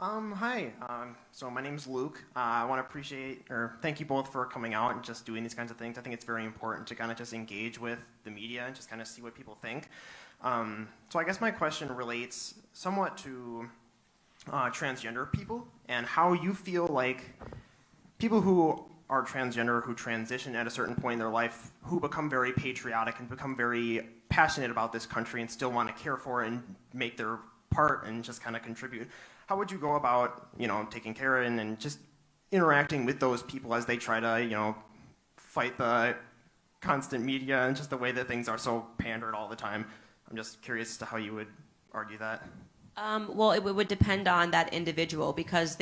Hi. So my name's Luke. I want to appreciate or thank you both for coming out and just doing these kinds of things. I think it's very important to kind of just engage with the media and just kind of see what people think. So I guess my question relates somewhat to transgender people and how you feel like people who are transgender, who transition at a certain point in their life, who become very patriotic and become very passionate about this country and still want to care for it and make their part and just kind of contribute. How would you go about, taking care of and just interacting with those people as they try to, fight the constant media and just the way that things are so pandered all the time? I'm just curious as to how you would argue that. Well, it would depend on that individual because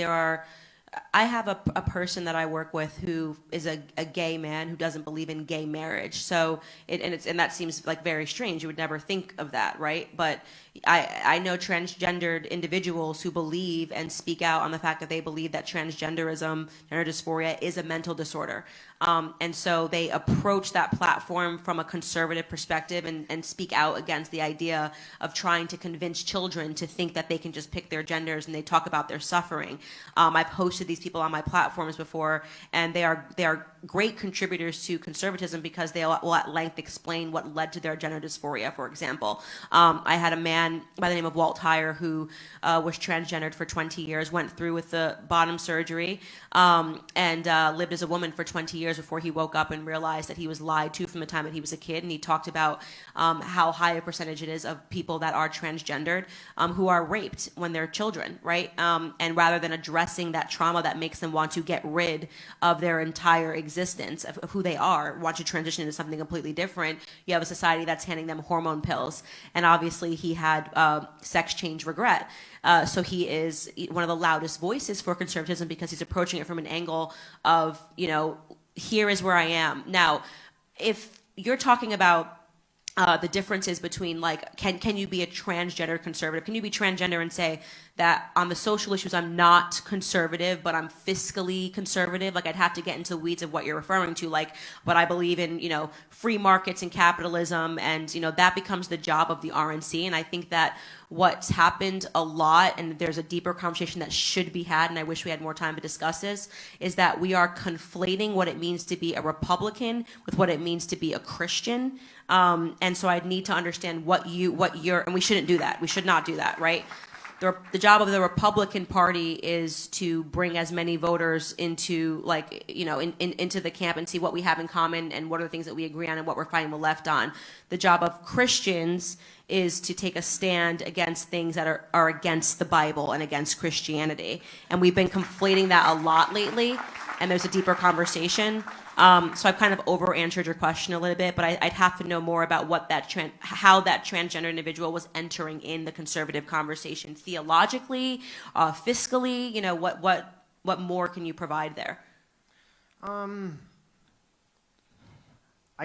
I have a person that I work with who is a gay man who doesn't believe in gay marriage. So, and that seems like very strange. You would never think of that, right? But I know transgendered individuals who believe and speak out on the fact that they believe that transgenderism, gender dysphoria, is a mental disorder. And so they approach that platform from a conservative perspective and speak out against the idea of trying to convince children to think that they can just pick their genders, and they talk about their suffering. I've hosted these people on my platforms before, and they are great contributors to conservatism because they will at length explain what led to their gender dysphoria, for example. I had a man by the name of Walt Heyer who was transgendered for 20 years, went through with the bottom surgery, and lived as a woman for 20 years before he woke up and realized that he was lied to from the time that he was a kid. And he talked about how high a percentage it is of people that are transgendered who are raped when they're children, right? And rather than addressing that trauma that makes them want to get rid of their entire existence of who they are, want to transition into something completely different, you have a society that's handing them hormone pills. And obviously he had sex change regret. So he is one of the loudest voices for conservatism because he's approaching it from an angle of, here is where I am. Now, if you're talking about the differences between, like, can you be a transgender conservative? Can you be transgender and say that on the social issues I'm not conservative, but I'm fiscally conservative? Like, I'd have to get into the weeds of what you're referring to, like, but I believe in, free markets and capitalism, and, that becomes the job of the RNC. And I think that what's happened a lot, and there's a deeper conversation that should be had, and I wish we had more time to discuss this, is that we are conflating what it means to be a Republican with what it means to be a Christian. And so I'd need to understand what you're, and we shouldn't do that. We should not do that, right? The job of the Republican Party is to bring as many voters into, into the camp and see what we have in common and what are the things that we agree on and what we're fighting the left on. The job of Christians is to take a stand against things that are against the Bible and against Christianity. And we've been conflating that a lot lately, and there's a deeper conversation. So I've kind of over-answered your question a little bit, but I'd have to know more about how that transgender individual was entering in the conservative conversation theologically, fiscally. What more can you provide there? I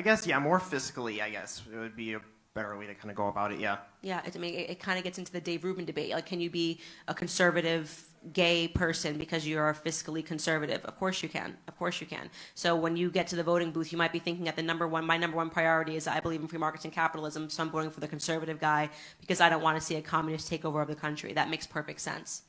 guess, more fiscally, I guess. It would be a better way to kind of go about it, yeah. Yeah, it kind of gets into the Dave Rubin debate. Like, can you be a conservative gay person because you are fiscally conservative? Of course you can. Of course you can. So when you get to the voting booth, you might be thinking that my number one priority is I believe in free markets and capitalism, so I'm voting for the conservative guy because I don't want to see a communist takeover of the country. That makes perfect sense.